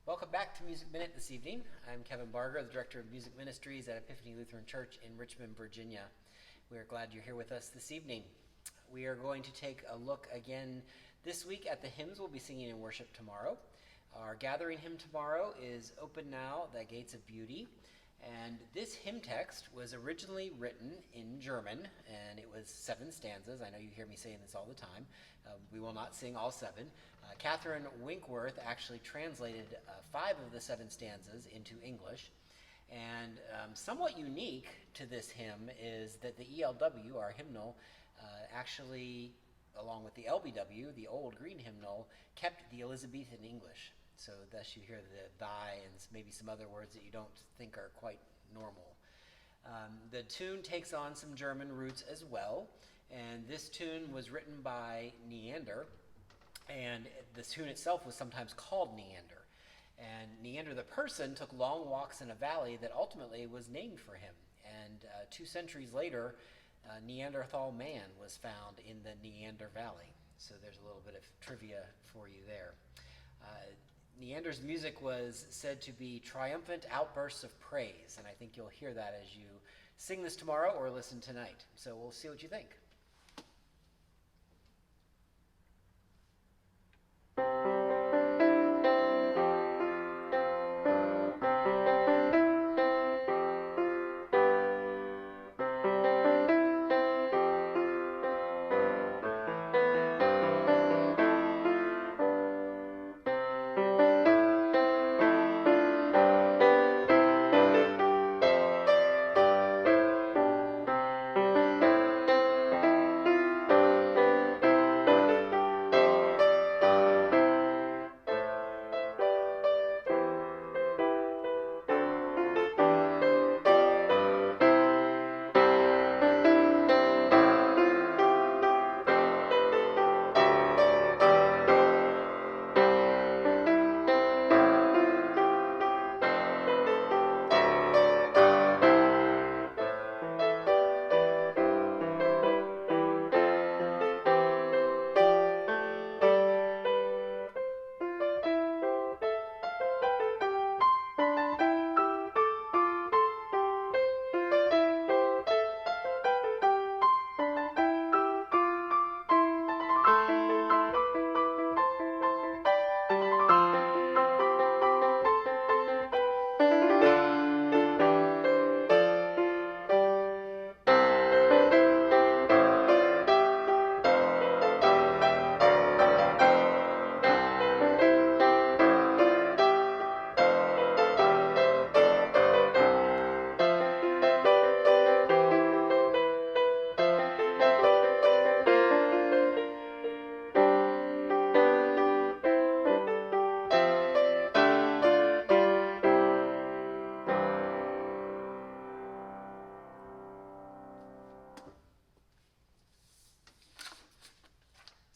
Welcome back to Music Minute this evening. I'm Kevin Barger, the Director of Music Ministries at Epiphany Lutheran Church in Richmond, Virginia. We are glad you're here with us this evening. We are going to take a look again this week at the hymns we'll be singing in worship tomorrow. Our gathering hymn tomorrow is Open Now, Thy Gates of Beauty. And this hymn text was originally written in German, and it was 7 stanzas. I know you hear me saying this all the time. We will not sing all 7. Catherine Winkworth actually translated 5 of the 7 stanzas into English. And somewhat unique to this hymn is that the ELW, our hymnal, actually, along with the LBW, the old green hymnal, kept the Elizabethan English. So thus you hear the thy and maybe some other words that you don't think are quite normal. The tune takes on some German roots as well, and this tune was written by Neander, and the tune itself was sometimes called Neander. And Neander the person took long walks in a valley that ultimately was named for him. And 2 centuries later, Neanderthal man was found in the Neander Valley. So there's a little bit of trivia for you there. Neander's music was said to be triumphant outbursts of praise, and I think you'll hear that as you sing this tomorrow or listen tonight. So we'll see what you think.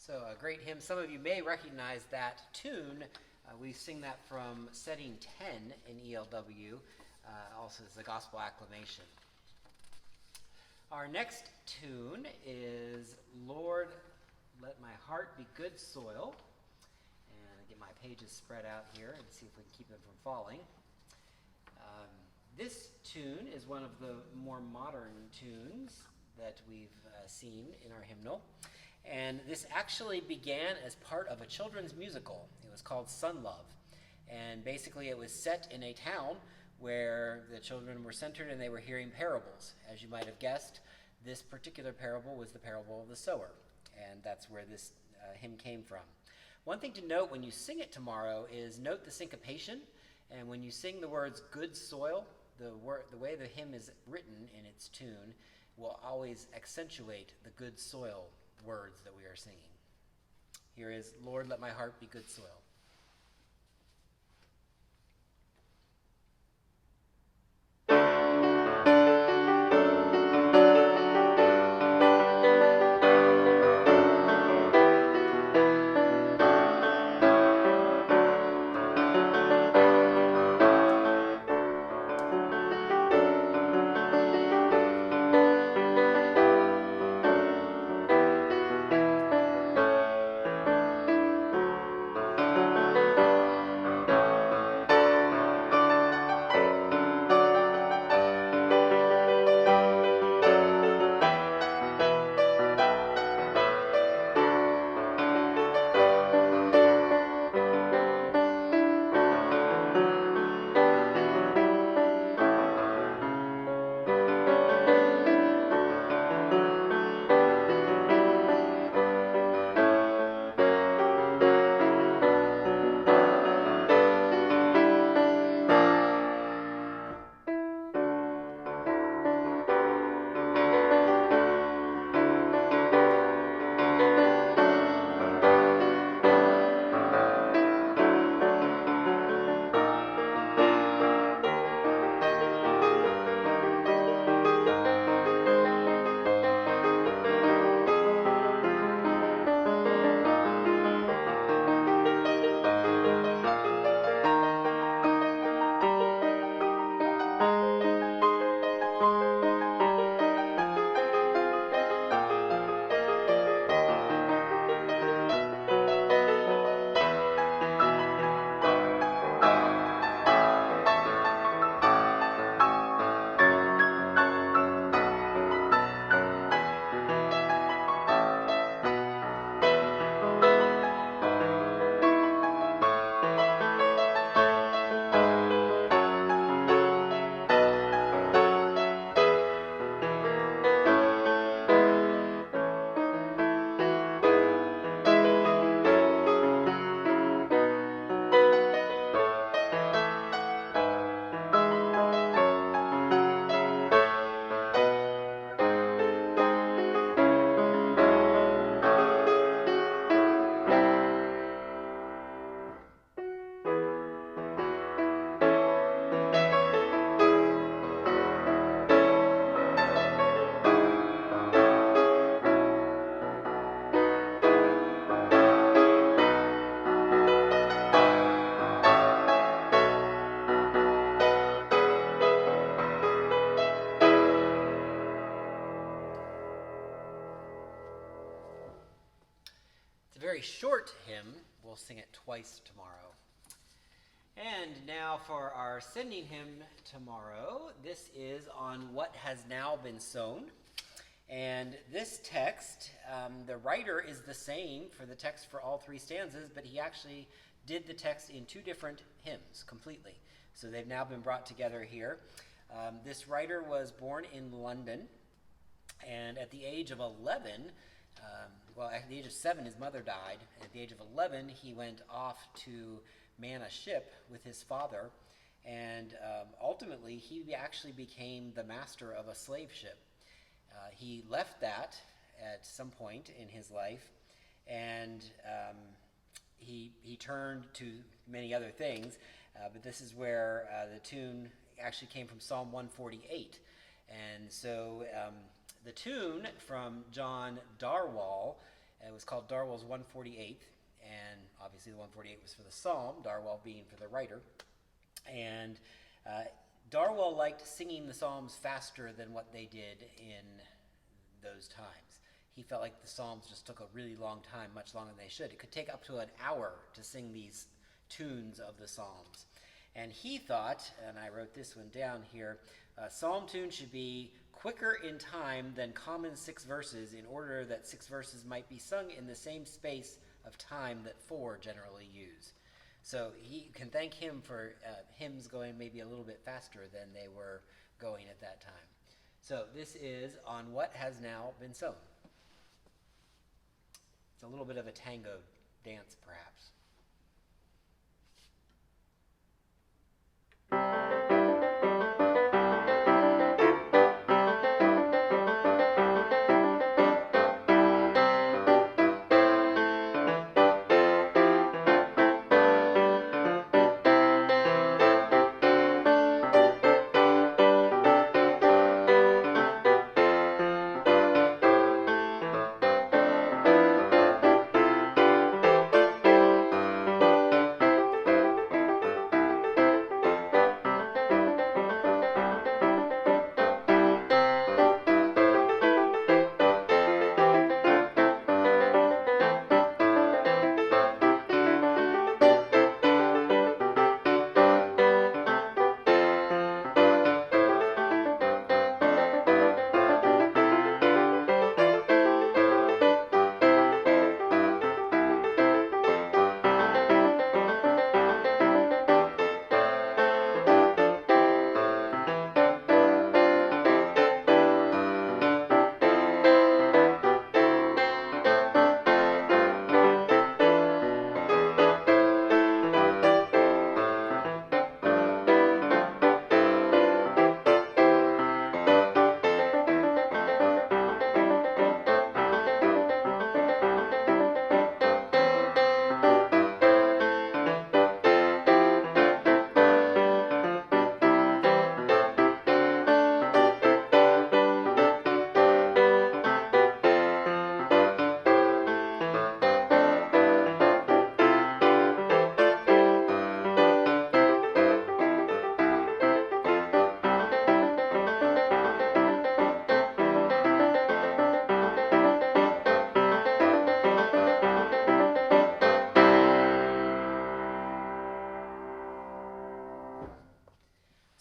So a great hymn. Some of you may recognize that tune. We sing that from setting 10 in ELW, also as the gospel acclamation. Our next tune is Lord, Let My Heart Be Good Soil. And get my pages spread out here and see if we can keep them from falling. This tune is one of the more modern tunes that we've seen in our hymnal. And this actually began as part of a children's musical. It was called Sun Love. And basically it was set in a town where the children were centered and they were hearing parables. As you might have guessed, this particular parable was the parable of the sower. And that's where this hymn came from. One thing to note when you sing it tomorrow is note the syncopation. And when you sing the words good soil, the way the hymn is written in its tune will always accentuate the good soil words that we are singing. Here is Lord, Let My Heart Be Good Soil. short hymn. We'll sing it twice tomorrow. And now for our sending hymn tomorrow. This is on what has now been sown. And this text, the writer is the same for the text for all three stanzas, but he actually did the text in two different hymns completely. So they've now been brought together here. This writer was born in London, and at the age of 11, at the age of 7, his mother died. At the age of 11, he went off to man a ship with his father, and ultimately he actually became the master of a slave ship. He left that at some point in his life, and he turned to many other things, but this is where the tune actually came from Psalm 148. And so the tune from John Darwall, it was called Darwall's 148th, and obviously the 148 was for the psalm, Darwall being for the writer. And Darwall liked singing the psalms faster than what they did in those times. He felt like the psalms just took a really long time, much longer than they should. It could take up to an hour to sing these tunes of the psalms. And he thought, and I wrote this one down here, psalm tunes should be quicker in time than common 6 verses in order that 6 verses might be sung in the same space of time that 4 generally use. So he can thank him for hymns going maybe a little bit faster than they were going at that time. So this is on what has now been sown. It's a little bit of a tango dance, perhaps.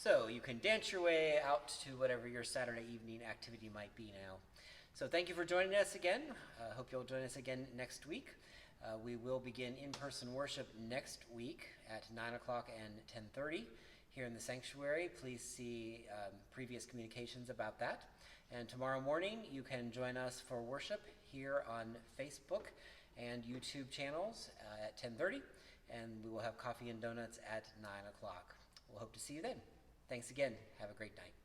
So you can dance your way out to whatever your Saturday evening activity might be now. So thank you for joining us again. I hope you'll join us again next week. We will begin in-person worship next week at 9 o'clock and 10:30 here in the sanctuary. Please see previous communications about that. And tomorrow morning, you can join us for worship here on Facebook and YouTube channels at 10:30. And we will have coffee and donuts at 9 o'clock. We'll hope to see you then. Thanks again. Have a great night.